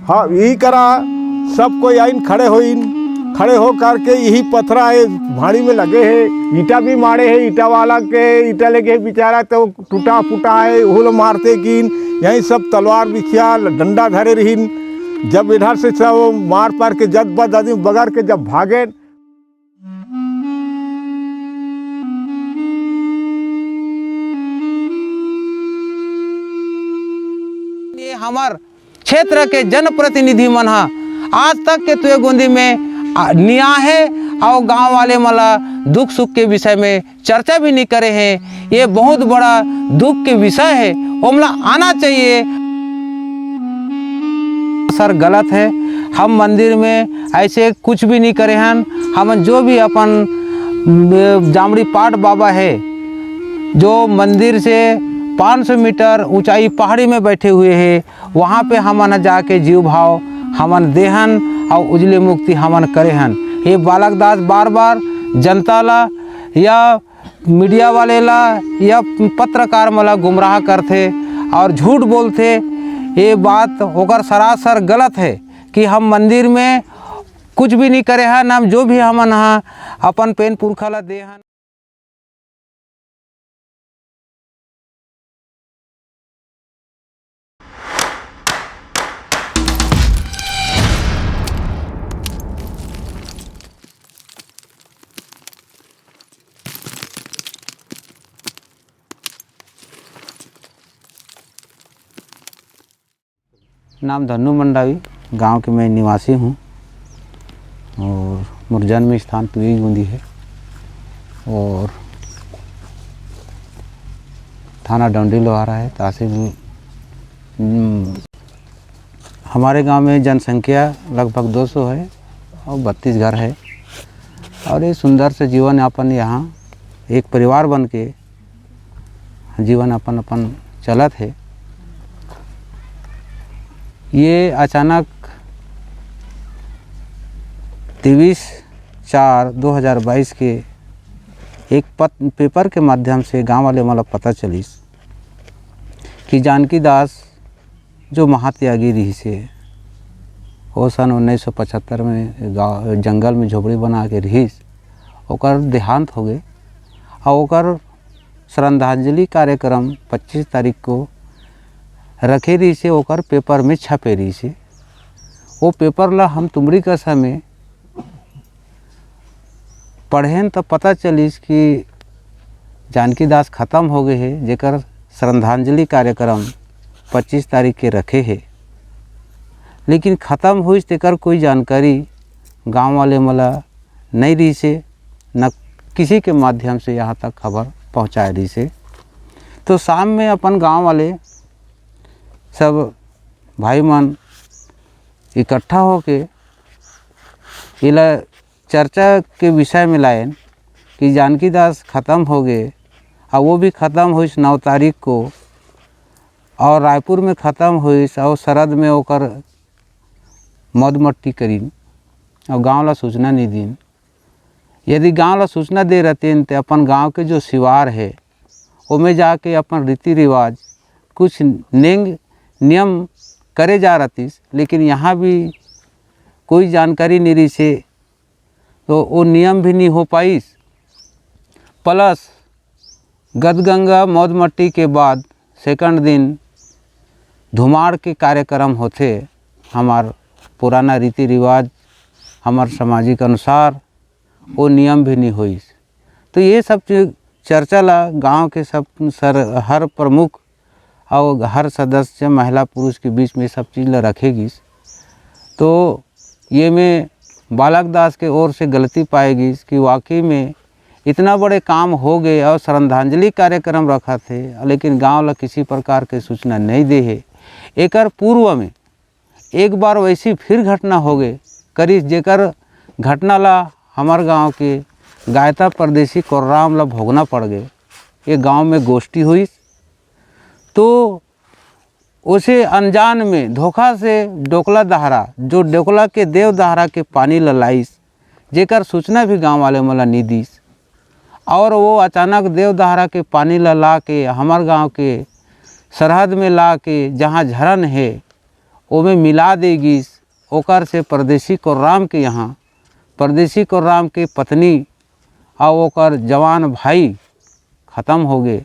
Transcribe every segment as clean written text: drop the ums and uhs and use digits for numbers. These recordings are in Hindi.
हाँ यही करा सब कोई आइन खड़े हो करके यही पथरा है भाड़ी में लगे है, ईटा भी मारे है, ईटा वाला के ईटा लेके बेचारा तो टूटा फूटा है, हुल मारते कीन यही सब तलवार बिछिया डंडा धरे रहीन। जब इधर से सब मार पार के जद बद आदमी बगर के जब भागे हमार क्षेत्र के जनप्रतिनिधि मन आज तक के तुए गोंदी में निया है और गांव वाले मला दुख सुख के विषय में चर्चा भी नहीं करे हैं। ये बहुत बड़ा दुख के विषय है, ओमला आना चाहिए। सर गलत है, हम मंदिर में ऐसे कुछ भी नहीं करे हैं। हम जो भी अपन जामड़ी पाट बाबा है जो मंदिर से 500 मीटर ऊंचाई पहाड़ी में बैठे हुए हैं, वहाँ पे हमन जाके जीव भाव हमन देहन और उजले मुक्ति हमन करे हन। ये बालक दास बार बार जनता ला या मीडिया वाले ला या पत्रकार मला गुमराह करते और झूठ बोलते। ये बात होकर सरासर गलत है कि हम मंदिर में कुछ भी नहीं करे हन। हम जो भी हमन अपन पेन पुरखा ला दे हन। नाम धन्नू मंडावी, गांव के मैं निवासी हूं और मोर जन्म स्थान तुई गोंदी है और थाना डंडी लोहारा है। तहसील हमारे गांव में जनसंख्या लगभग 200 है और 32 घर है और ये सुंदर से जीवन यापन यहाँ एक परिवार बन के जीवन अपन चलत है। ये अचानक 23/4/2022 के एक पेपर के माध्यम से गांव वाले मला पता चलिस कि जानकी दास जो महात्यागी रही से वो सन 1975 में गाँव जंगल में झोपड़ी बना के रहीस, ओकर देहांत हो गए और ओकर श्रद्धांजलि कार्यक्रम 25 तारीख को रखे रही से ओकर पेपर में छपे रही से। वो पेपर ला हम तुमरी का समय पढ़ें तो पता चलिस कि जानकी दास ख़त्म हो गए है, जेकर श्रद्धांजलि कार्यक्रम 25 तारीख के रखे है। लेकिन ख़त्म हुई तेकर कोई जानकारी गांव वाले मला नहीं रही से, न किसी के माध्यम से यहाँ तक खबर पहुँचा रही से। तो शाम में अपन गांव वाले सब भाई मन इकट्ठा होके इला चर्चा के विषय में लाएन कि जानकी दास ख़त्म हो गए और वो भी ख़त्म हुई 9 तारीख को और रायपुर में ख़त्म हुई और सरहद में होकर मौत मट्टी करीन और गांव ला सूचना नहीं दीन। यदि गांव ला सूचना दे रहते तो अपन गांव के जो शिवार है उनमें जाके अपन रीति रिवाज कुछ नियम करे जा रतीस, लेकिन यहाँ भी कोई जानकारी नहीं रही से तो वो नियम भी नहीं हो पाइस। प्लस गदगंगा मौत मट्टी के बाद सेकंड दिन धुमाड़ के कार्यक्रम होते। हमार पुराना रीति रिवाज हमार सामाजिक अनुसार वो नियम भी नहीं हुई। तो ये सब चर्चा ला गांव के सब हर प्रमुख और हर सदस्य महिला पुरुष के बीच में सब चीज़ ला रखेगी। तो ये में बालक दास के ओर से गलती पाएगी कि वाकई में इतना बड़े काम हो गए और श्रद्धांजलि कार्यक्रम रखा थे, लेकिन गांव ला किसी प्रकार के सूचना नहीं दे है। एकर पूर्व में एक बार वैसी फिर घटना हो गए करीब, जेकर घटना ला हमार गांव के गायता परदेसी कोर्राम ला भोगना पड़ गए। ये गांव में गोष्ठी हुई तो उसे अनजान में धोखा से डोकला दहारा जो डोकला के देव दहारा के पानी ललाइस, जेकर सूचना भी गांव वाले मला नहीं दीस और वो अचानक देव दहारा के पानी ला के हमार गांव के सरहद में ला के जहाँ झरन है ओमे मिला देगिस। ओकर से परदेसी कोर्राम के यहाँ परदेसी कोर्राम के पत्नी और ओकर जवान भाई ख़त्म हो गए।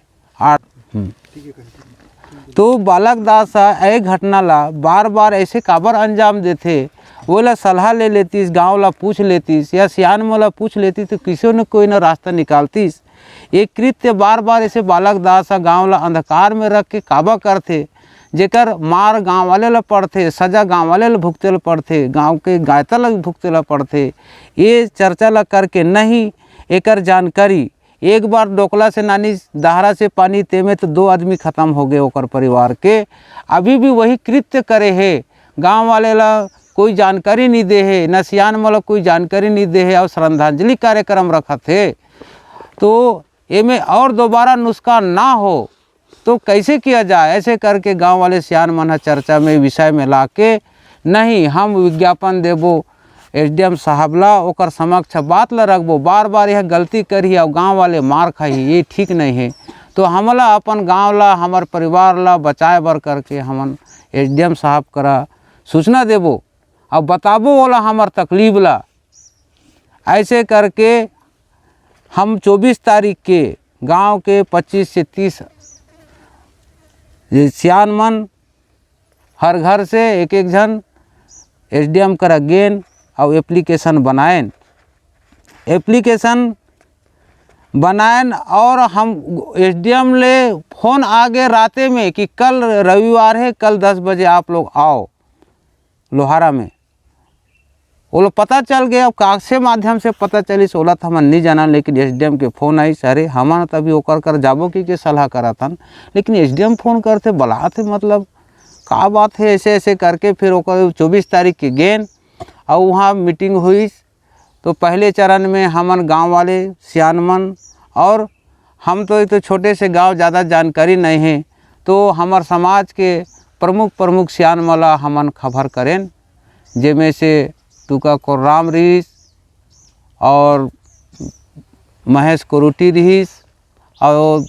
तो बालक दास एक घटना ला बार बार ऐसे काबर अंजाम देते, वो सलाह ले लेतीस, गाँव ला पूछ लेतीस या सियान मोला पूछ लेती तो किसी न कोई न रास्ता निकालतीस। एक कृत्य बार बार ऐसे बालक दास गाँव ला अंधकार में रख के काबा करते, जेकर मार गाँव वाले ला पड़ते, सजा गाँव वाले ला भुगते ला पड़ते, गाँव के गायता ला भुगते ला पड़ते। ये चर्चा ला करके नहीं एकर जानकारी एक बार डोकला से नानी दहरा से पानी तेमे तो 2 आदमी ख़त्म हो गए ओकर परिवार के। अभी भी वही कृत्य करे है, गांव वाले ला कोई जानकारी नहीं दे है, न सियान वाला कोई जानकारी नहीं दे है और श्रद्धांजलि कार्यक्रम रखा थे। तो एमे और दोबारा नुस्खा ना हो तो कैसे किया जाए, ऐसे करके गांव वाले सियान मन चर्चा में विषय में ला के नहीं हम विज्ञापन देबो, एसडीएम साहब ला ओकर समक्ष बात ला रखबो, बार बार यह गलती करी और गांव वाले मार खाई, ये ठीक नहीं है। तो हमला अपन गांव ला हमार परिवार ला बचाए बर करके हमन एसडीएम साहब करा सूचना देबो और बताबो वाला हमार तकलीफ ला। ऐसे करके हम 24 तारीख के गांव के 25 से 30 सियान मन हर घर से एक एक जन एसडीएम करा गेन और एप्लीकेशन बनाएन और हम एसडीएम ले फ़ोन आ गए राते में कि कल रविवार है, कल 10 बजे आप लोग आओ लोहारा में। वो लोग पता चल गया, अब कागज से माध्यम से पता चली सोला था हम नहीं जाना, लेकिन एसडीएम के फ़ोन आई सारे हमारा तभी ओकर कर जाबो की सलाह करा था, लेकिन एसडीएम फ़ोन करते बुलाते मतलब का बात है, ऐसे ऐसे करके फिर ओकर 24 तारीख के गेन और वहाँ मीटिंग हुई। तो पहले चरण में हमन गांव वाले सियान मन और हम तो छोटे से गांव ज़्यादा जानकारी नहीं है, तो हमार समाज के प्रमुख सियान मला हमन खबर करें, जेमें से तुका कोर्राम रहीस और महेश कोरुटी रहीस और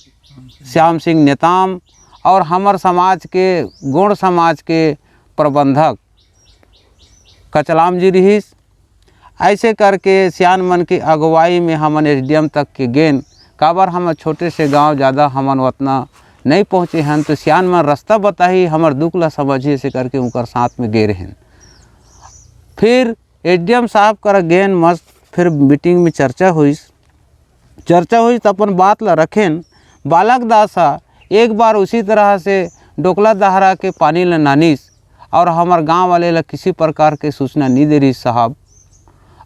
श्याम सिंह नेताम और हमार समाज के गौड़ समाज के प्रबंधक कचलाम जी रहीस। ऐसे करके सियान मन की अगुवाई में हमन एसडीएम तक के गेन, काबर हम छोटे से गांव ज़्यादा हमन उतना नहीं पहुँचे हैं, तो सियान मन रास्ता बताही हमार दुख ला समझिए, से करके उनकर साथ में गे रहें। फिर एसडीएम साहब कर गेन मस्त फिर मीटिंग में चर्चा हुई तो अपन बात ला रखें। बालक दासा एक बार उसी तरह से डोकला दहरा के पानी ला नानीस और हमार गांव वाले ला किसी प्रकार के सूचना नहीं दे रही साहब,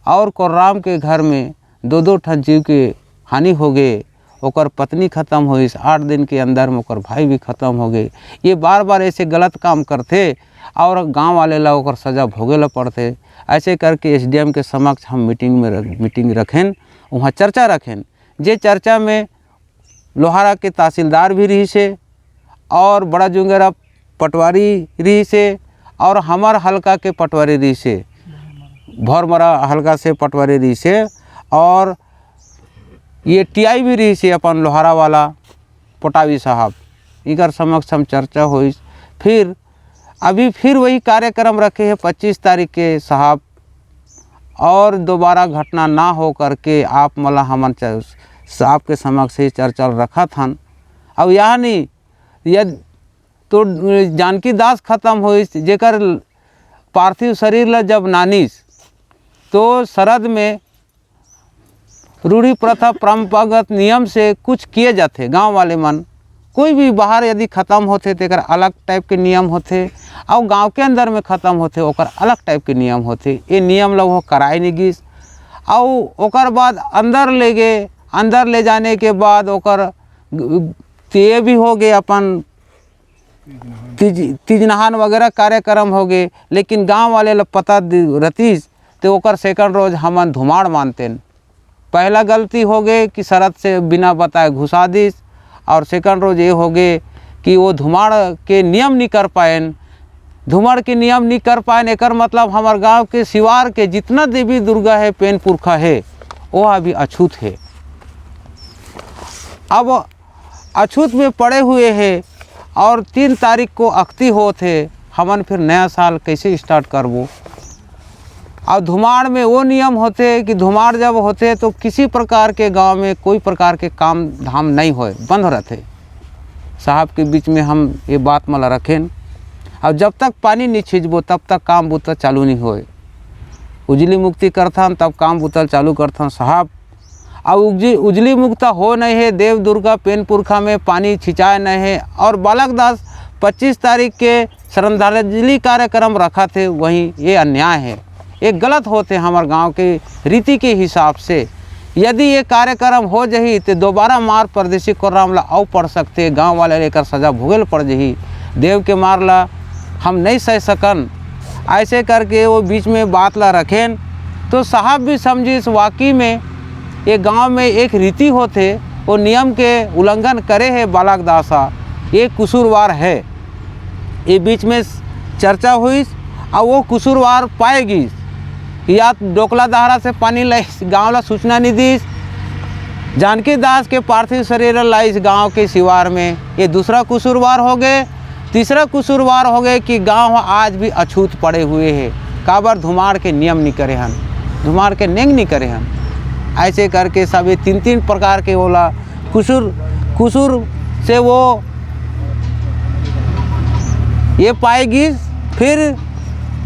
और कोर्राम के घर में 2-2 ठन जीव के हानि हो गए, ओकर पत्नी ख़त्म हुई, 8 दिन के अंदर में ओकर भाई भी ख़त्म हो गए। ये बार बार ऐसे गलत काम करते और गांव वाले ला ओकर सज़ा भोगे ला पड़ते। ऐसे करके एसडीएम के समक्ष हम मीटिंग रखें, वहाँ चर्चा रखें। जे चर्चा में लोहारा के तहसीलदार भी रही से और बड़ा जुंगेरा पटवारी रही से और हमार हल्का के पटवारी रही से, भौरमरा हल्का से पटवारी रही से और ये टीआई भी रही से अपन लोहारा वाला पोटावी साहब, इकर समक्ष हम चर्चा हुई। फिर अभी फिर वही कार्यक्रम रखे हैं 25 तारीख के साहब, और दोबारा घटना ना हो करके आप मला हमन साहब के समक्ष ही चर्चा रखा था। अब यहाँ नहीं यदि तो जानकी दास ख़त्म हुई, जेकर पार्थिव शरीर ला जब नानीस तो शरद में रूढ़ी प्रथा परंपरागत नियम से कुछ किए जाते। गांव वाले मन कोई भी बाहर यदि ख़त्म होते तो एक अलग टाइप के नियम होते, और गांव के अंदर में ख़त्म होते ओकर अलग टाइप के नियम होते। ये नियम लोग वो कराए नहीं गिस, और ओकर बाद अंदर ले गए, अंदर ले जाने के बाद ओकर ये भी हो गए अपन तीज नहान वगैरह कार्यक्रम हो गए। लेकिन गांव वाले लोग पता रतीस तो ओकर सेकंड रोज हमन धुमाड़ मानते। पहला गलती हो गए कि शरद से बिना बताए घुसा दीस, और सेकंड रोज ये हो गए कि वो धुमाड़ के नियम नहीं कर पाए। धुमाड़ के नियम नहीं कर पाए एकर मतलब हमारे गांव के सिवार के जितना देवी दुर्गा है, पेन पुरखा है, वो अभी अछूत है। अब अछूत में पड़े हुए हैं और 3 तारीख को अख्ती होते। हमन फिर नया साल कैसे स्टार्ट करबो। और धुमाड़ में वो नियम होते कि धुमाड़ जब होते तो किसी प्रकार के गांव में कोई प्रकार के काम धाम नहीं होए, बंद रहते। साहब के बीच में हम ये बात मला रखें, और जब तक पानी नहीं छिंचबो तब तक काम बुता चालू नहीं होए। उजली मुक्ति करथन तब काम बुतल चालू करथन साहब। और उजली मुक्ता हो नहीं है, देव दुर्गा पेन पुरखा में पानी छिंचाए नहीं है। और बालक दास 25 तारीख के श्रद्धांजलि कार्यक्रम रखा थे, वहीं ये अन्याय है, ये गलत होते हमारे गांव के रीति के हिसाब से। यदि ये कार्यक्रम हो जही तो दोबारा मार परदेसी कोर्राम ला आउ पड़ सकते, गांव वाले लेकर सजा भोगल पड़ जही। देव के मार ला हम नहीं सह सकन, ऐसे करके वो बीच में बात ला रखें। तो साहब भी समझिस वाकई में ये गांव में एक रीति होते, वो नियम के उल्लंघन करे है बालक दासा, ये कसूरवार है। ये बीच में चर्चा हुई और वो कसूरवार पाएगी या डोकला दहारा से पानी लाई गाँव ला सूचना नहीं दी, जानकी दास के पार्थिव शरीर ला इस गाँव के शिवार में, ये दूसरा कसूरवार हो गए। तीसरा कसूरवार हो गए कि गांव आज भी अछूत पड़े हुए हैं, काबर धुमाड़ के नियम नहीं करे हन, धुमाड़ के नेंग नहीं करे हन। ऐसे करके सब ये 3 प्रकार के ओला कसूर से वो ये पाएगी। फिर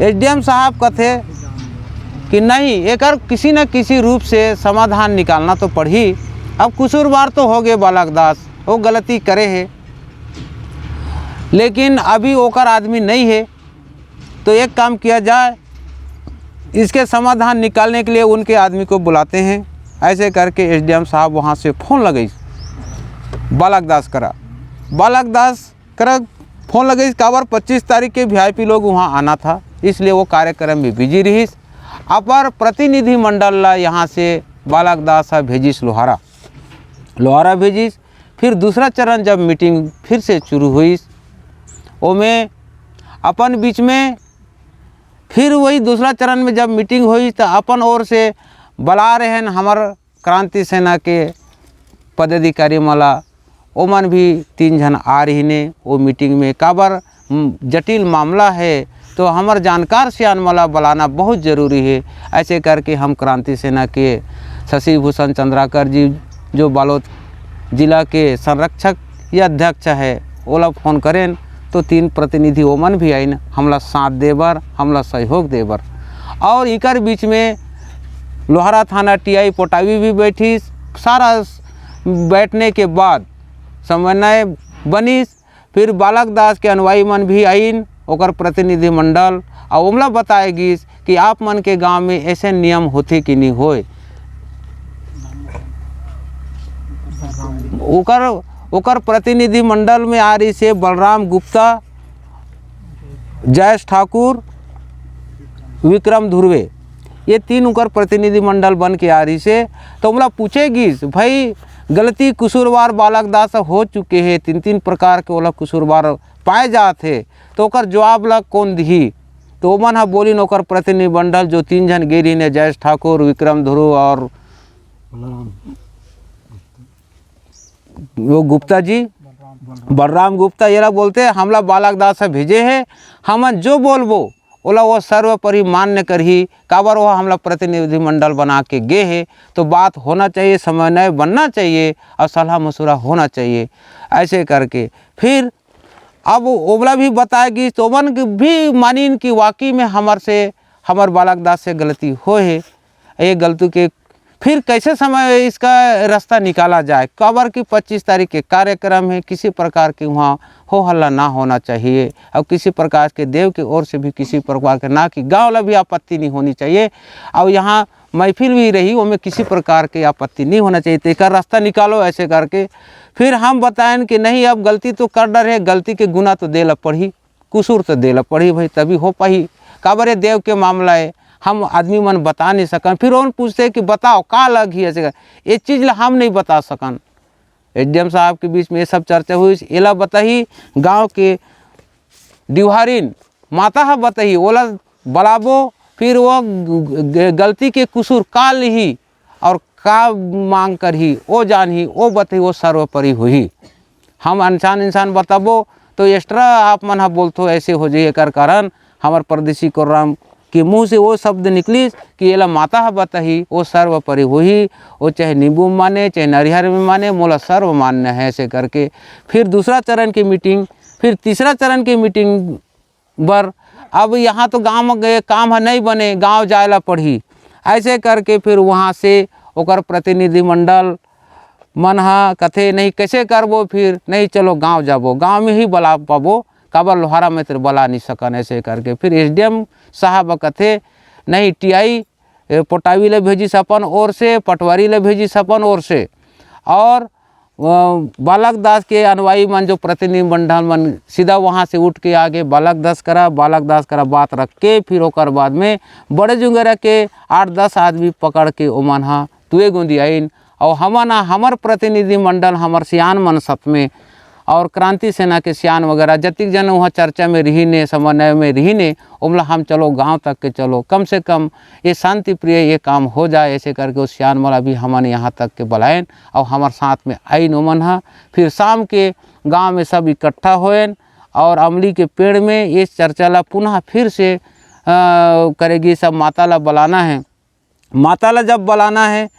एसडीएम साहब कहते कि नहीं, एक किसी न किसी रूप से समाधान निकालना तो पड़ी। अब कसूरवार तो हो गए बालक दास, वो गलती करे है, लेकिन अभी ओकर आदमी नहीं है। तो एक काम किया जाए, इसके समाधान निकालने के लिए उनके आदमी को बुलाते हैं। ऐसे करके एसडीएम साहब वहाँ से फ़ोन लगई, बालक दास करा फ़ोन लगई, काबर 25 तारीख के वीआईपी लोग वहाँ आना था, इसलिए वो कार्यक्रम में बिजी रही। अपर प्रतिनिधि मंडल ला यहाँ से बालक दास भेजिस लोहारा भेजिस। फिर दूसरा चरण जब मीटिंग फिर से शुरू हुई, ओमें अपन बीच में फिर वही दूसरा चरण में जब मीटिंग हुई तो अपन ओर से बुला रहे हैं हमार क्रांति सेना के पदाधिकारी मला, ओमन भी 3 जन आ रही ने वो मीटिंग में। काबर जटिल मामला है तो हमार जानकार सियान मला बुलाना बहुत ज़रूरी है। ऐसे करके हम क्रांति सेना के शशि भूषण चंद्राकर जी, जो बालोद जिला के संरक्षक या अध्यक्ष है, ओला फ़ोन करें तो 3 प्रतिनिधि ओमन भी आइन हमला साथ देबर, हमला सहयोग देबर। और इकर बीच में लोहारा थाना टीआई पोटावी भी बैठी। सारा बैठने के बाद समन्वय बनी। फिर बालक दास के अनुयायी मन भी आइन, ओकर प्रतिनिधि मंडल, और ओमला बताएगी कि आप मन के गांव में ऐसे नियम होते कि नहीं होए। ओकर प्रतिनिधि मंडल में आ रही से बलराम गुप्ता, जयेश ठाकुर, विक्रम धुर्वे, ये 3 ओकर प्रतिनिधि मंडल बन के आ रही से। तो हमला पूछेगी भाई गलती कसूरवार बालक दास हो चुके हैं, 3 प्रकार के ओला कसूरवार पाए जाते, तो ओकर जवाब ला कौन दी। तो ओमन हा बोली ओकर प्रतिनिधि मंडल जो 3 जन गेरी ने, जयेश ठाकुर, विक्रम धुर्वे और वो गुप्ता जी, बलराम गुप्ता, ये बोलते हमला बालक दास भेजे है, हम जो बोलबो ओला वो सर्वोपरि मान्य करही। काबर वो हमला प्रतिनिधि मंडल बना के गे है, तो बात होना चाहिए, समन्वय बनना चाहिए और सलाह मशुरा होना चाहिए। ऐसे करके फिर अब ओबला भी बताएगी, तो मन भी मानिन कि वाकई में हमार बालक दास से गलती हो है। ये गलती के फिर कैसे समय इसका रास्ता निकाला जाए। काबर की 25 तारीख के कार्यक्रम है, किसी प्रकार के वहाँ हो हल्ला ना होना चाहिए, और किसी प्रकार के देव के ओर से भी किसी प्रकार के ना कि गाँव ला भी आपत्ति नहीं होनी चाहिए, और यहाँ महफिल भी रही उनमें किसी प्रकार के आपत्ति नहीं होना चाहिए। तो एक रास्ता निकालो। ऐसे करके फिर हम बताएं कि नहीं, अब गलती तो कर डर है, गलती के गुना तो दे ला पड़ी, कसूर तो दे ला पड़ी भाई, तभी हो पाई। काबर ये देव के मामला है, हम आदमी मन बता नहीं सकन। फिर उन पूछते कि बताओ का लग ही ऐसे, ये चीज़ ला हम नहीं बता सकन। एसडीएम साहब के बीच में ये सब चर्चा हुई। एला बताही गांव के डिवहारिन माता हा बताही, ओला बुलाबो, फिर वो गलती के कसूर का ली और का मांग करही, वो जानही, वो बताही, वो सर्वोपरि हुई। हम इंसान बताबो तो एक्स्ट्रा आप मन बोलते हो ऐसे हो जाइए कर कारण हमार परदेसी कोर्राम के मुँह से वो शब्द निकली कि ये माता बताही वो सर्वपरि वही, वो चाहे नींबू में माने चाहे नारियल में माने, मोला सर्व मान्य है ऐसे करके। फिर दूसरा चरण की मीटिंग, फिर तीसरा चरण की मीटिंग बर अब यहाँ तो गांव में गए काम है नहीं बने, गांव जायला पड़ी ऐसे करके फिर वहाँ से ओकर प्रतिनिधिमंडल मन हा कथे नहीं कैसे करबो, फिर नहीं चलो गांव जाबो, गांव में ही बुला पाबो, काबर लोहारा में तेरे बुला नहीं सकन ऐसे करके। फिर एसडीएम साहब कथे नहीं टीआई पोटावी ले भेजी सपन ओर से, पटवारी ले भेजी सपन ओर से, और बालक दास के अनुयायी मन जो प्रतिनिधिमंडल मन सीधा वहाँ से उठ के आगे बालक दास करा बात रख के फिर ओकर बाद में बड़े जुंगरा के 8-10 आदमी पकड़ के ओमन हा तुए गोंदी आइन और हमर प्रतिनिधिमंडल हमर सियान मन सत में और क्रांति सेना के सियान वगैरह जतिक जन वहाँ चर्चा में रही ने, समन्वय में रही ने, उमला हम चलो गांव तक के चलो, कम से कम ये शांति प्रिय ये काम हो जाए ऐसे करके उस सियान वाला भी हमने यहाँ तक के बुलाएन और हमारे साथ में आइन ओमन हा। फिर शाम के गांव में सब इकट्ठा होएन और अमली के पेड़ में इस चर्चा ला पुनः फिर से करेगी। सब माता ला बुलाना है, माता ला जब बुलाना है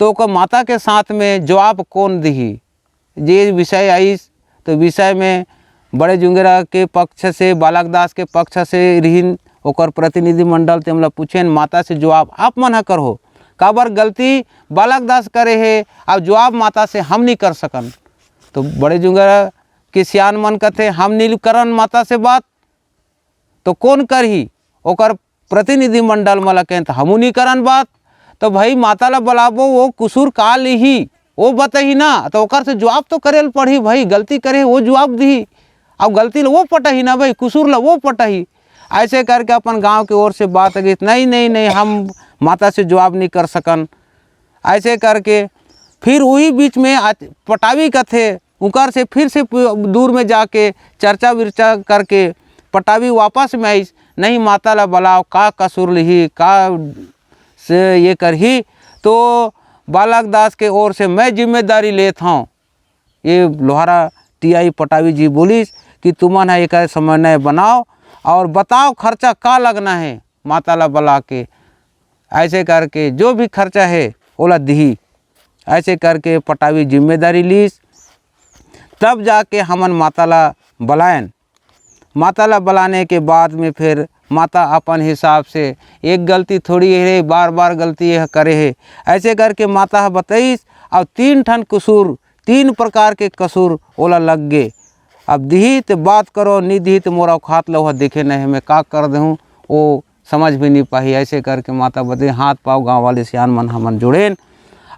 तो माता के साथ में जवाब कौन दी ये विषय आई, तो विषय में बड़े जुंगेरा के पक्ष से बालक दास के पक्ष से रहीन ओकर प्रतिनिधिमंडल तेमला पूछेन माता से जवाब आप मन करो, काबर गलती बालक दास करे है अब जवाब माता से हम नहीं कर सकन। तो बड़े जुंगेरा के सियान मन कथे हम नहीं करन माता से बात तो कौन करही, ओकर प्रतिनिधिमंडल मला कहन हमू नहीं करन बात, तो भाई माता ला बुलाबो वो कुसूर का ली वो बताही ना, तो ओकर से जवाब तो करे पड़ी भाई, गलती करे वो जवाब दी, अब गलती ला वो पटही ना भाई, कुसूर ला वो पटही ऐसे करके अपन गांव की ओर से बात अगी नहीं नहीं नहीं हम माता से जवाब नहीं कर सकन ऐसे करके। फिर वही बीच में पटावी कथे उकर से फिर से दूर में जाके चर्चा विर्चा करके पटावी वापस में आई नहीं माता ला बुलाओ का कसूर लिही का से ये करही, तो बालक दास के ओर से मैं जिम्मेदारी लेता हूँ। ये लोहारा टीआई पटावी जी बोलिस कि तुमन है एक समन्वय बनाओ और बताओ खर्चा का लगना है माता ला बुला के ऐसे करके जो भी खर्चा है ओला दी ऐसे करके पटावी जिम्मेदारी लीस। तब जाके हमन माता ला बुलाएन, माता ला बुलाने के बाद में फिर माता अपन हिसाब से एक गलती थोड़ी है बार बार गलती यह करे है ऐसे करके माता बताइस और 3 ठन कसूर 3 प्रकार के कसूर ओला लग गे। अब दिही तो बात करो नहीं दी तो मोरा खात लो देखे नहीं मैं का कर दूँ वो समझ भी नहीं पाही ऐसे करके माता बताई हाथ पाँव गाँव वाले सियान मन हमन जुड़ेन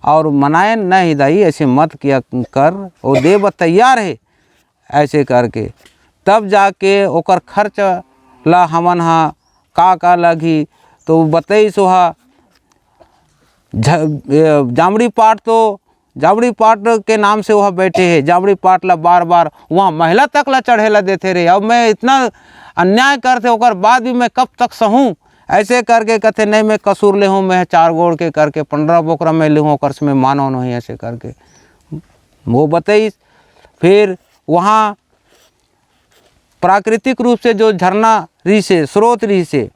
और मनाएन नहीं दाई ऐसे मत किया कर वो देव तैयार है ऐसे करके। तब जाके ओकर खर्च ला हमन हा का लगी तो बताई सोहा जामड़ी पाट, तो जामड़ी पाट के नाम से वह बैठे हैं, जामड़ी पाट ला बार बार वहाँ महिला तक ला चढ़े ला देते रहे। अब मैं इतना अन्याय करते ओकर बाद भी मैं कब तक सहूँ ऐसे करके कहते नहीं मैं कसूर ले हूँ मैं 4 गोड़ के करके 15 बोकरा में ले हूँ ओकर से मैं मानो नहीं ऐसे करके वो बताई। फिर वहाँ प्राकृतिक रूप से जो झरना रही से स्रोत रही से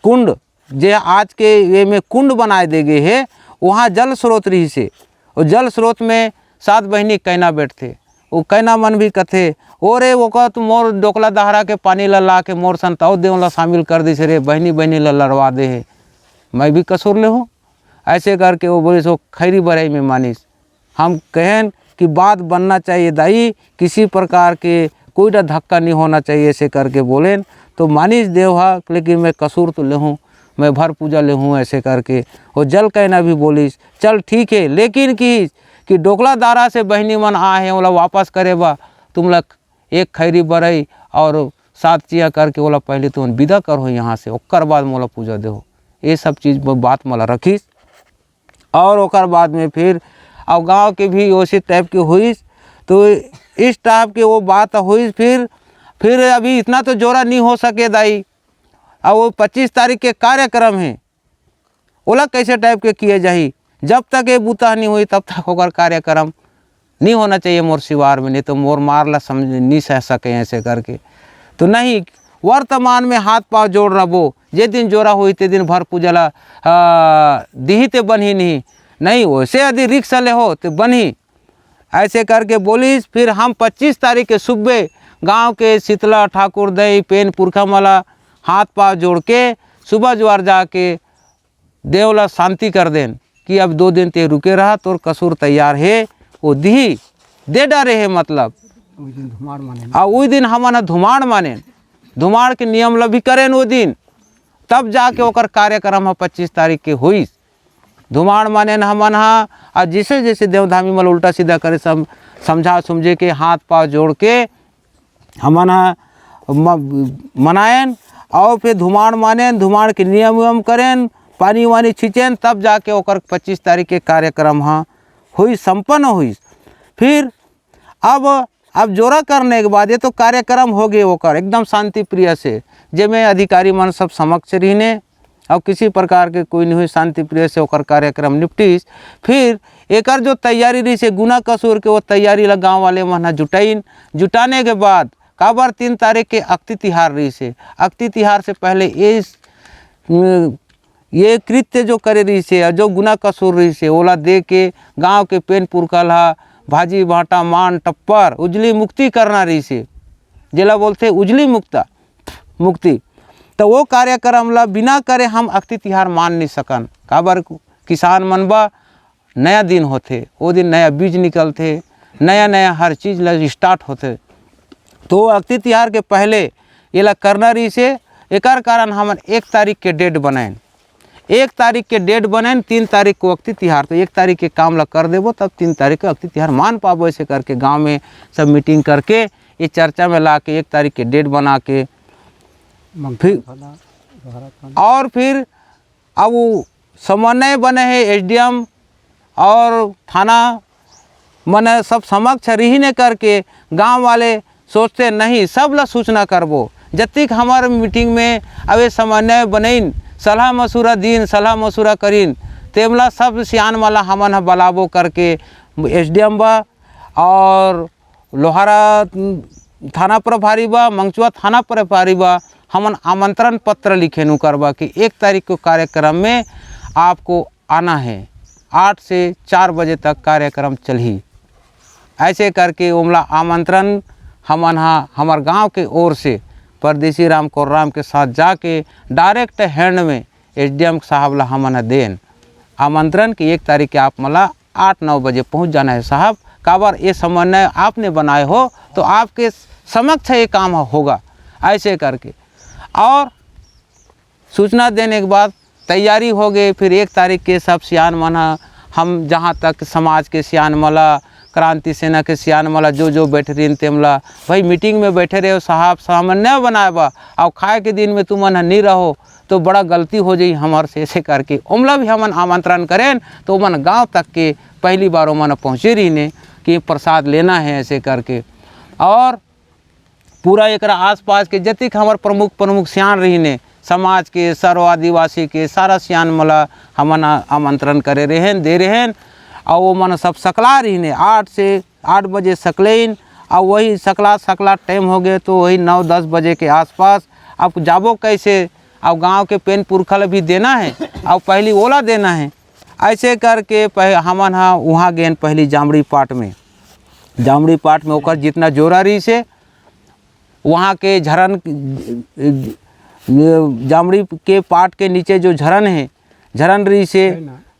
कुंड जे आज के ये में कुंड बनाए दे गए है वहाँ जल स्रोत रही से और जल स्रोत में 7 बहनी कैना बैठते वो कैना मन भी कथे ओरे वो कह तू मोर डोकला दहरा के पानी ला के मोर संताओ दे ला शामिल कर दी से रे बहनी बहनी ला लड़वा दे है मैं भी कसूर ले हूँ ऐसे करके वो बोले सो खैरी बराई में मानिस। हम कहें कि बात बनना चाहिए दाई किसी प्रकार के कोई ना धक्का नहीं होना चाहिए ऐसे करके बोलें तो मानिस देवा लेकिन मैं कसूर तो ले हूँ मैं भर पूजा ले हूँ ऐसे करके। वो जल कहना भी बोलिस चल ठीक है लेकिन कि डोकला दारा से बहनी मन आए हैं बोला वापस करे बा तुम लोग एक खैरी बरई और 7 चिया करके बोला पहले तुम विदा करो यहाँ से ओकर बाद मोला पूजा दे ये सब चीज़ बात मोला रखीस। और ओकर बाद में फिर और गाँव के भी उसी टाइप के हुईस तो इस टाइप के वो बात हुई। फिर अभी इतना तो जोरा नहीं हो सके दाई और वो 25 तारीख के कार्यक्रम है ओला कैसे टाइप के किए जाही जब तक ये बूता नहीं हुई तब तक होकर कार्यक्रम नहीं होना चाहिए मोर शिवार में, नहीं तो मोर मार ला समझ नहीं सह सके ऐसे करके। तो नहीं, वर्तमान में हाथ पाँव जोड़ रहो, जे दिन जोरा हुई ते दिन भर पूजला दिही ते बनी नहीं वैसे यदि रिक्शा ले हो तो बनी ऐसे करके बोलीस। फिर हम 25 तारीख के सुबह गांव के शीतला ठाकुर दई पेन पुरखा माला हाथ पाँव जोड़ के सुबह ज्वार जाके देवला शांति कर देन कि अब 2 दिन ते रुके रहा तोर कसूर तैयार है, वो दी दे डारे है मतलब। और उस दिन हमन धुमाड़ माने, धुमाड़ के नियम ला भी करें वो दिन, तब जाके ओकर कार्यक्रम है 25 तारीख के हुई। धुमाड़ माने हमन हा, और जैसे जैसे देवधामी मल उल्टा सीधा करे सब समझा समझे के हाथ पाँव जोड़ के हमन हा मनाएन। और फिर धुमाड़ माने, धुमाड़ के नियम करें, पानी वानी छींचें, तब जाके ओकर 25 तारीख के कार्यक्रम हाँ हुई संपन्न हुई। फिर अब जोरा करने के बाद ये तो कार्यक्रम हो गए ओकर एकदम शांति प्रिय से, जेमें अधिकारी मन सब समक्ष रहने और किसी प्रकार के कोई नहीं हुई, शांति प्रिय से ओकर कार्यक्रम निपटीस। फिर एकर जो तैयारी रही से गुना कसूर के वो तैयारी ला गाँव वाले मन जुटाइन। जुटाने के बाद काबर 3 तारीख के अक्ति तिहार रही से, अक्ति तिहार से पहले ये कृत्य जो करे रही से और जो गुना कसूर रही से ओला दे के गाँव के पेन पुरखला भाजी भाटा मान टप्पर उजली मुक्ति करना रही से, जेला बोलते उजली मुक्ति। तो वो कार्यक्रम ला बिना करे हम अक्ति तिहार मान नहीं सकन। काबर किसान मनबा नया दिन होते, वो दिन नया बीज निकलते, नया हर चीज़ ला स्टार्ट होते। तो अक्ति तिहार के पहले ये ला करना रही से, एकर कारण हम 1 तारीख के डेट बनाएं, 1 तारीख के डेट बनाएं, 3 तारीख को अक्ति तिहार। तो 1 तारीख के काम ला कर देवो तब 3 तारीख को अक्ति तिहार मान पाबो। ऐसे करके गांव में सब मीटिंग करके ये चर्चा में ला के 1 तारीख के डेट बना के फिर और फिर अब वो समन्वय बने हैं एसडीएम और थाना मने सब समक्ष रहीने करके गांव वाले सोचते नहीं सब ला सूचना करबो। जतिक हमारे मीटिंग में अवे समन्वय बनेन, सलाह मशूरा दिन, सलाह मशूरा करीन, तेमला सब सियान वाला हमन बलाबो करके एसडीएम बा और लोहारा थाना प्रभारी बा, मंगचुआ थाना प्रभारी बा, हमन आमंत्रण पत्र लिखेनु करवा कि 1 तारीख को कार्यक्रम में आपको आना है, 8 से 4 बजे तक कार्यक्रम चली। ऐसे करके उमला आमंत्रण हमन हमार गांव के ओर से परदेसी राम कोर्राम के साथ जाके डायरेक्ट हैंड में एसडीएम साहब ला हमन देन आमंत्रण कि 1 तारीख के आप मला 8-9 बजे पहुंच जाना है साहब। काबर ये समन्वय आपने बनाए हो तो आपके समक्ष ये काम होगा। ऐसे करके और सूचना देने के बाद तैयारी हो गई। फिर 1 तारीख के सब सियान मना हम जहाँ तक समाज के सियान मला, क्रांति सेना के सियान मला जो बैठे रही तेमला भाई मीटिंग में बैठे रहे हो साहब, समन्वय बनाए बा और खाए के दिन में तुम नहीं रहो तो बड़ा गलती हो जाई हमारे से। ऐसे करके उमला भी हमन आमंत्रण करें तो मन गांव तक के पहली बार मन पहुँचे रही ने कि प्रसाद लेना है। ऐसे करके और पूरा एक आसपास के जतिक हमार प्रमुख सियान रही ने समाज के सर्व आदिवासी के सारा सियान मला हमन आमंत्रण करे रहें दे रहें। और वो मन सब सकला रही ने 8 से 8 बजे सकलेन और वही सकला टाइम हो गए तो वही 9-10 बजे के आसपास अब जाबो कैसे। अब गांव के पेन पुरखल भी देना है और पहली ओला देना है। ऐसे करके हमन वहाँ गए पहली जामड़ी पाट में ओकर जितना जोरा रही से वहाँ के झरन जामड़ी के पाट के नीचे जो झरन है, झरन रही से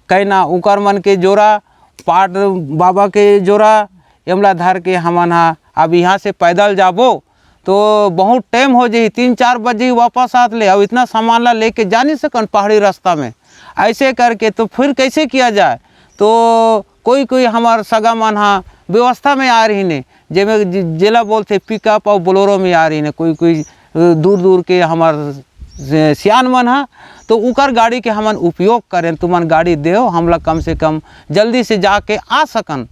कहना उकर मन के जोरा पाट बाबा के जोरा यमला धर के हमन अब यहाँ से पैदल जाबो तो बहुत टाइम हो जाए, 3-4 बजे वापस आत ले। अब इतना सामान ला लेके जा नहीं सकन पहाड़ी रास्ता में। ऐसे करके तो फिर कैसे किया जाए। तो कोई हमार सगा मन व्यवस्था में आ रही ने, जेमें जिला बोलते पिकअप और बोलोरो में आ रही ने। कोई दूर के हमार सियान मन तो उकर गाड़ी के हमन उपयोग करें। तुमन गाड़ी देओ हमला कम से कम जल्दी से जाके आ सकन।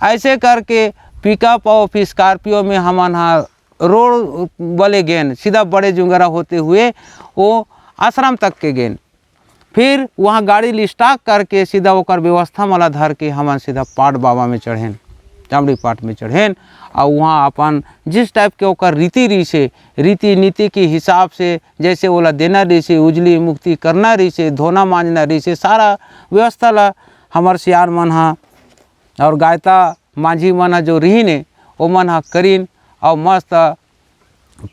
ऐसे करके पिकअप और फिर स्कॉर्पियो में हमन रोड वाले गेन सीधा बड़े जुंगरा होते हुए वो आश्रम तक के गेन। फिर वहाँ गाड़ी लिस्टाक करके सीधा ओकर व्यवस्था मला धर के हमन सीधा पाट बाबा में चढ़ें। जामड़ी पाट में चढ़ेन और वहाँ अपन जिस टाइप के ओकर रीति नीति के हिसाब से जैसे ओला देना रही से, उजली मुक्ति करना रही से, धोना मांजना रही से, सारा व्यवस्था ला हमार सियान मन हा और गायता मांझी मन हा जो रही ने ओ मन हा करीन और मस्त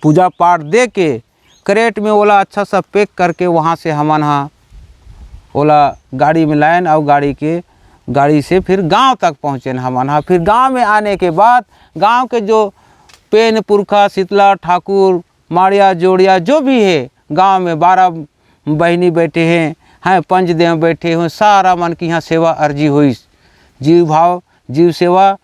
पूजा पाठ दे के करेट में ओला अच्छा सा पैक करके वहाँ से हमन हा ओला गाड़ी में लाइन और गाड़ी से फिर गांव तक पहुँचे हमन हा। फिर गांव में आने के बाद गांव के जो पेन पुरखा शीतला ठाकुर माड़िया जोड़िया जो भी है गांव में 12 बहनी बैठे हैं पंचदेव बैठे हुए, सारा मन की यहाँ सेवा अर्जी हुई, जीव सेवा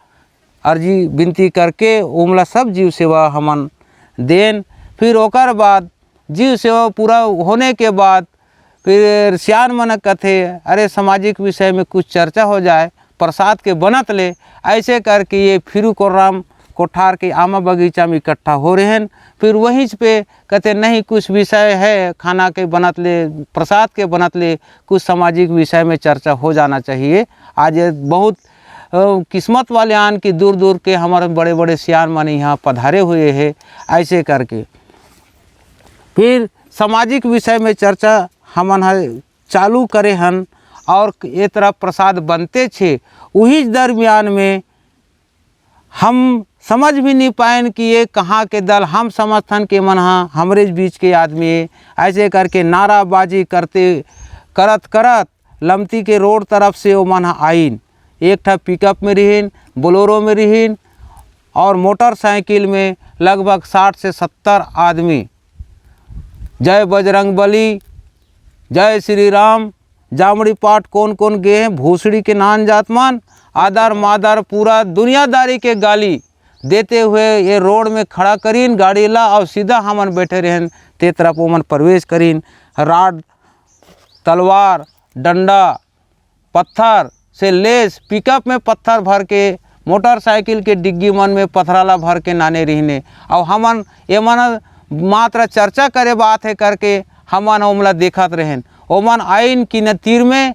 अर्जी विनती करके उमला सब जीव सेवा हमन देन। फिर ओकर बाद जीव सेवा पूरा होने के बाद फिर सियान मन कथे अरे सामाजिक विषय में कुछ चर्चा हो जाए, प्रसाद के बनत ले, ऐसे करके ये फिरू कोराम कोठार के आमा बगीचा में इकट्ठा हो रहे हैं। फिर वहीं पे कहते नहीं कुछ विषय है खाना के बनत ले, प्रसाद के बनत ले, कुछ सामाजिक विषय में चर्चा हो जाना चाहिए। आज बहुत किस्मत वाले आन की दूर दूर के हमारे बड़े बड़े सियान मन यहाँ पधारे हुए हैं। ऐसे करके फिर सामाजिक विषय में चर्चा हमन चालू करे हन और ये तरह प्रसाद बनते छे। वही दरमियान में हम समझ भी नहीं पाएन कि ये कहाँ के दल, हम समर्थन के मन हमरे बीच के आदमी। ऐसे करके नाराबाजी करत लमती के रोड तरफ से वो मन आइन, एक ठा पिकअप में रहीन, बोलोरो में रहीन और मोटरसाइकिल में लगभग 60 से 70 आदमी। जय बजरंगबली, जय श्री राम, जामड़ी पाट कौन कौन गए हैं, भूसड़ी के नान जातमान, आदर मादर पूरा दुनियादारी के गाली देते हुए ये रोड में खड़ा करीन गाड़ी ला और सीधा हमन बैठे रहन ते तरफ ओमन प्रवेश करीन। राड तलवार डंडा पत्थर से लेस पिकअप में पत्थर भर के, मोटरसाइकिल के डिग्गी मन में पथराला भर के नाने रहने और हमन ये मन मात्र चर्चा करे बात है करके हमन ओमला देखत रहें। ओमन आइन की न तीर में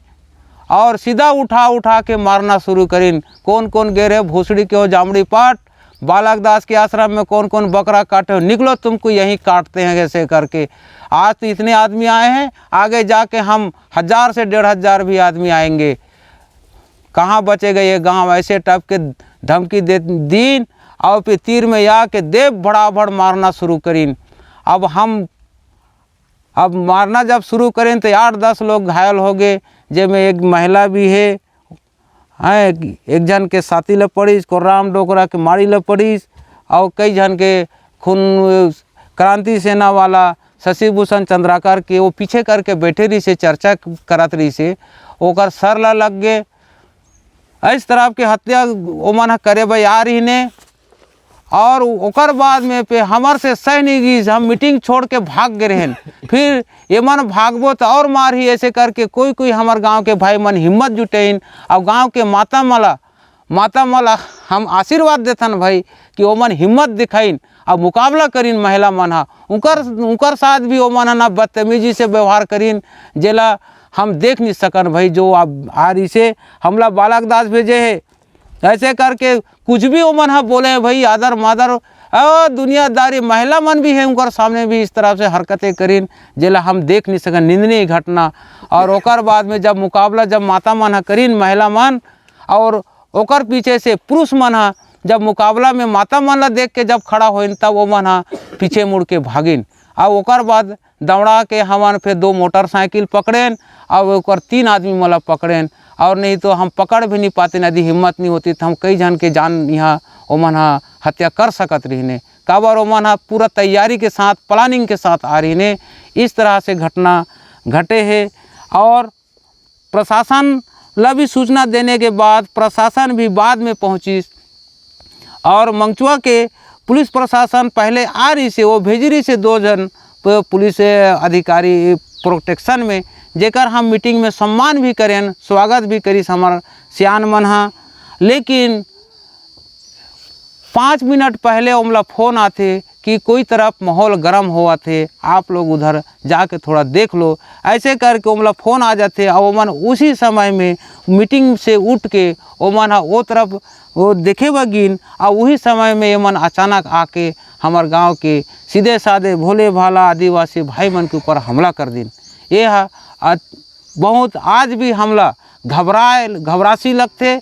और सीधा उठा के मारना शुरू करीन। कौन कौन गे रहे भूसड़ी के हो जामड़ी पाट, बालक दास के आश्रम में कौन कौन बकरा काटे हो, निकलो तुमको यहीं काटते हैं। ऐसे करके आज तो इतने आदमी आए हैं, आगे जाके हम 1000 से 1500 भी आदमी आएंगे, कहाँ बचेगा ये गांव। ऐसे टाइप के धमकी दे दीन और फिर तीर में आके देव बड़ाबड़ मारना शुरू करीन। अब मारना जब शुरू करें तो 8-10 लोग घायल हो गए, जिसमें एक महिला भी है, एक जन के साथी ल पड़ीस, कोर्राम डोकरा के मारी ल पड़ीस और कई जन के खून क्रांति सेना वाला शशि भूषण चंद्राकर के वो पीछे करके बैठे रही से चर्चा करत रही से, ओकर सर ला लग गए। इस तरह के हत्या ओमन करे भाई आ रही ने। और ओकर बाद में पे हमार से सैनिक हम मीटिंग छोड़ के भाग गए रहन। फिर ये मन भागबो तो और मार ही। ऐसे करके कोई हमार गांव के भाई मन हिम्मत जुटेन और गांव के माता मला हम आशीर्वाद देथन भाई कि ओ मन हिम्मत दिखाइन और मुकाबला करीन। महिला मन उनकर साथ भी ओ मन ना बदतमीजी से व्यवहार करीन, जेला हम देख नहीं सकन भाई। जो अब आ रही से हमला बालक दास भेजे है, ऐसे करके कुछ भी वो मन बोले भाई आदर मादर दुनियादारी। महिला मन भी है उनकर सामने भी इस तरह से हरकतें करीन, जेला हम देख नहीं सकन, निंदनीय घटना। और ओकर बाद में जब मुकाबला जब माता मन करीन महिला मन, और ओकर पीछे से पुरुष मन जब मुकाबला में माता मन ला देख के जब खड़ा होइन तब वो मन पीछे मुड़ के भागिन। और ओकर बाद दौड़ा के हमन फिर 2 मोटरसाइकिल पकड़ेन और ओकर 3 आदमी मला पकड़ेन। और नहीं तो हम पकड़ भी नहीं पाते, यदि हिम्मत नहीं होती तो हम कई जन के जान यहाँ ओमन हत्या कर सकत रही ने। काबर ओमन पूरा तैयारी के साथ प्लानिंग के साथ आ रही ने। इस तरह से घटना घटे है। और प्रशासन ला भी सूचना देने के बाद प्रशासन भी बाद में पहुँची और मंगचुआ के पुलिस प्रशासन पहले आ रही से वो भेज रही से 2 जन पुलिस अधिकारी प्रोटेक्शन में, जेकर हम मीटिंग में सम्मान भी करें, स्वागत भी करीस हमार सियान मन। लेकिन 5 मिनट पहले ओमला फ़ोन आते कि कोई तरफ माहौल गर्म हुआ थे, आप लोग उधर जाके थोड़ा देख लो। ऐसे करके ओमला फ़ोन आ जाते और ओमन उसी समय में मीटिंग से उठ के ओमन वो तरफ वो देखे बगिन और वही समय में एमन अचानक आके हमार गांव के सीधे साधे भोले भाला आदिवासी भाई मन के ऊपर हमला कर दिन। ये बहुत आज भी हमला घबरासी लगते,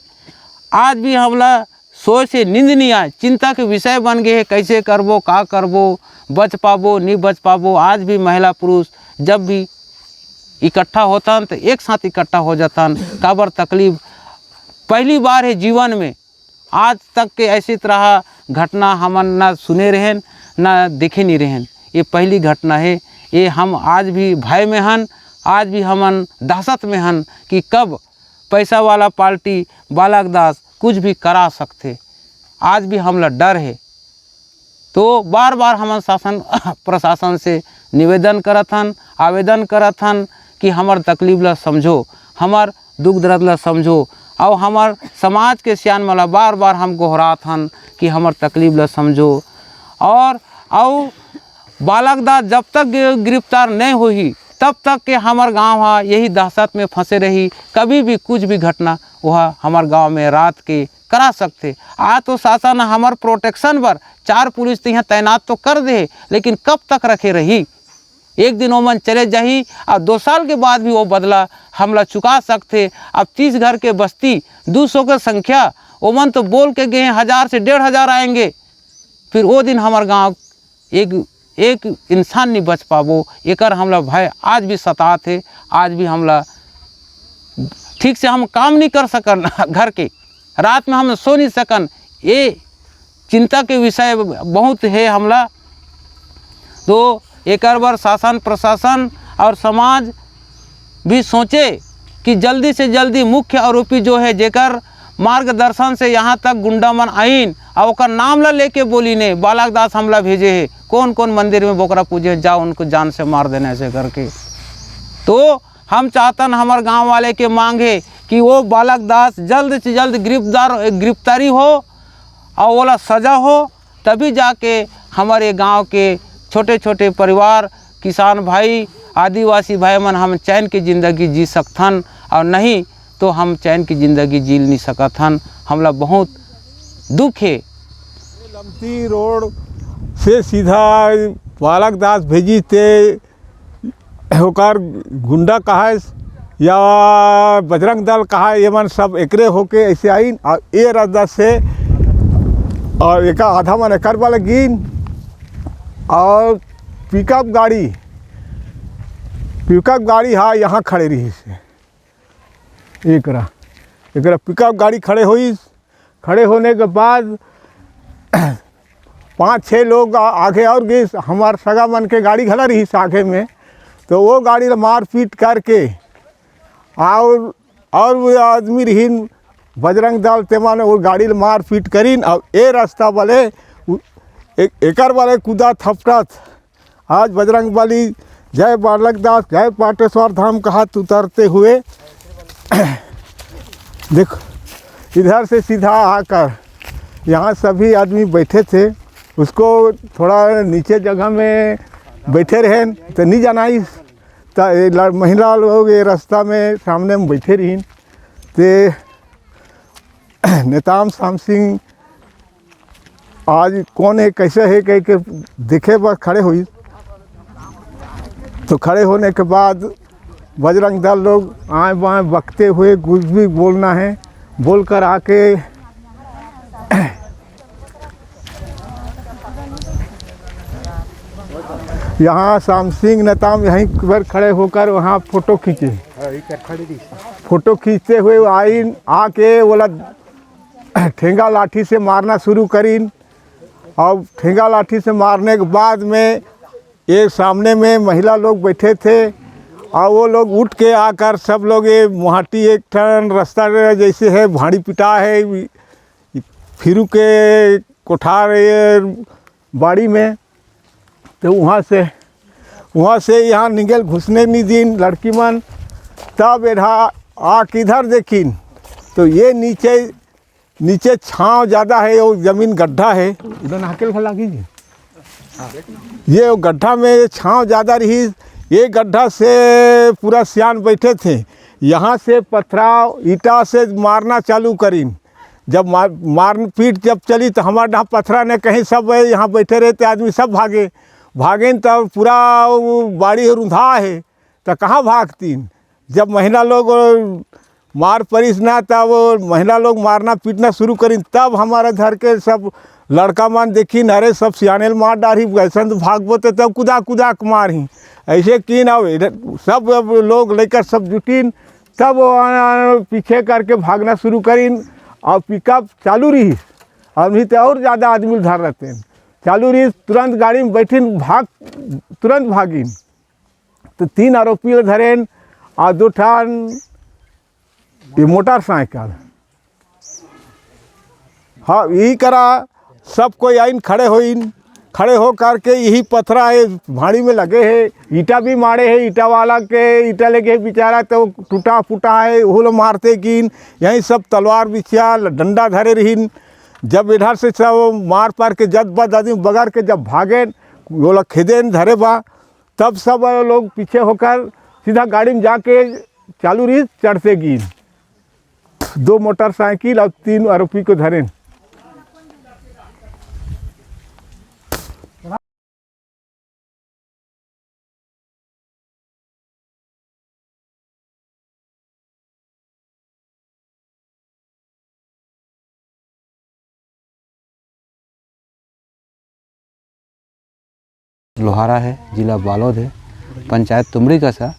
आज भी हमला सोच से नींद नहीं आए, चिंता के विषय बन गए है, कैसे करबो का करबो, बच पाबो नहीं बच पाबो। आज भी महिला पुरुष जब भी इकट्ठा होता तो एक साथ इकट्ठा हो जाता। काबर तकलीफ पहली बार है जीवन में, आज तक के ऐसी तरह घटना हमन ना सुने रहें ना देखे नहीं रहें, ये पहली घटना है। ये हम आज भी भय में हन, आज भी हमन दहशत में हन कि कब पैसा वाला पार्टी बालक दास कुछ भी करा सकते। आज भी हमला डर है। तो बार बार हम शासन प्रशासन से निवेदन करत हन, आवेदन करत हन कि हमार तकलीफ ला समझो, हमार दुख दर्द ला समझो। और हमार समाज के सियान वाला बार बार हम गोहरात हन कि हमार तकलीफ ला समझो। और बालक दास जब तक गिरफ्तार नहीं हुई तब तक के हमार गांव यही दहशत में फंसे रही। कभी भी कुछ भी घटना वह हमार गांव में रात के करा सकते। आज तो शासन हमार प्रोटेक्शन पर 4 पुलिस यहाँ तैनात तो कर दे, लेकिन कब तक रखे रही। एक दिन ओमन चले जाही और 2 साल के बाद भी वो बदला हमला चुका सकते। अब 30 घर के बस्ती 200 की संख्या, ओमन तो बोल के गए 1000 से 1500 आएंगे। फिर वो दिन हमार गांव एक इंसान नहीं बच पाबो। एकर हमला भय आज भी सतात है। आज भी हमला ठीक से हम काम नहीं कर सकन, घर के रात में हम सो नहीं सकन। ये चिंता के विषय बहुत है हमला। तो एकर बार शासन प्रशासन और समाज भी सोचे कि जल्दी से जल्दी मुख्य आरोपी जो है जेकर मार्गदर्शन से यहाँ तक गुंडा मन आइन और ओकर नाम ला लेके बोली ने बालक दास हमला भेजे है, कौन कौन मंदिर में बोकरा पूजे, जाओ उनको जान से मार देने ऐसे करके। तो हम चाहतन हमारे गांव वाले के मांग है कि वो बालक दास जल्द से जल्द गिरफ्तारी हो और वाला सज़ा हो, तभी जाके हमारे गांव के छोटे छोटे परिवार, किसान भाई, आदिवासी भाई मन हम चैन की ज़िंदगी जी सकथन। और नहीं तो हम चैन की ज़िंदगी जी नहीं सकथन। हमला बहुत दुख है। लमती रोड से सीधा बालक दास भेजी थे, होकर गुंडा कहा या बजरंग दल कहा, ये मन सब एकरे होके ऐसे आइन और ये रास्ता से और एक आधा मन एकर वाला गिन और पिकअप गाड़ी हाँ यहाँ खड़े रही से एकरा पिकअप गाड़ी खड़े होने के बाद 5-6 लोग आगे और गए, हमार सगा मन के गाड़ी खड़ा रही आगे में। तो वो गाड़ी मार पीट करके और वो आदमी रही बजरंग दल तेमा ने वो गाड़ी मार पीट करीन और ये रास्ता वाले एकर वाले कूदा थपटत। आज बजरंग बली जय बालक दास जय पाटेश्वर धाम का हाथ उतरते हुए देखो इधर से सीधा आकर यहाँ सभी आदमी बैठे थे, उसको थोड़ा नीचे जगह में बैठे रहे तो नहीं जाना। तो महिला लोग ये रास्ता में सामने में बैठे रही। तो नेताम श्याम सिंह आज कौन है कैसे है कह के देखे बस खड़े हुई। तो खड़े होने के बाद बजरंग दल लोग आए बाएँ बकते हुए कुछ भी बोलना है बोलकर आके यहाँ श्याम सिंह नेताम यहीं पर खड़े होकर वहाँ फ़ोटो खींचे। फ़ोटो खींचते हुए आइन आके बोला ठेंगा लाठी से मारना शुरू करीन। और ठेंगा लाठी से मारने के बाद में एक सामने में महिला लोग बैठे थे और वो लोग उठ के आकर सब लोग ये मुहाटी एक टन रास्ता जैसे है भाड़ी पिटा है फिरू के कोठार बाड़ी में। तो वहाँ से यहाँ निगल घुसने नहीं दिन लड़की मन। तब इधर आ किधर देखिन तो ये नीचे छाँव ज़्यादा है, वो ज़मीन गड्ढा है। इधर नाकेल खला कीजिए ये गड्ढा में छांव ज़्यादा रही, ये गड्ढा से पूरा सियान बैठे थे, यहाँ से पथराव ईटा से मारना चालू करी। जब मार पीट जब चली तो हमारे यहाँ पथरा ने कहीं सब यहाँ बैठे रहते आदमी सब भागे तब पूरा बाड़ी रुंधा है तो कहाँ भागती। जब महिला लोग मार परिस ना तब महिला लोग मारना पीटना शुरू करी, तब हमारे घर के सब लड़का मान देखी अरे सब सियाने मार डारी ऐसा तो भागबो तो तब कुदा कुदा के मारी ऐसे की ना सब लोग लेकर सब जुटीन तब पीछे करके भागना शुरू करीन और पिकअप चालू रही और नहीं तो और ज़्यादा आदमी उधर रहते हैं। चालू रही तुरंत गाड़ी में बैठीन तुरंत भागिन तो 3 आरोपी धरेन और 2 ठान ये मोटरसाइकिल। हाँ यही करा सब कोई आइन खड़े हो करके यही पथरा है भाड़ी में लगे है, ईटा भी मारे है, ईटा वाला के ईटा लेके बेचारा तो टूटा फूटा है वो लोग मारते कीन, यहीं सब तलवार बिछिया डंडा धरे रहीन। जब इधर से सब मार पार के जद बद आदमी बगड़ के जब भागे वो लोग खेदे धरे बा, तब सब लोग पीछे होकर सीधा गाड़ी में जाके चालू रही चढ़ते गिन। 2 मोटरसाइकिल और 3 आरोपी को धरे। लोहारा है, जिला बालोद है, पंचायत तुमड़ी का सा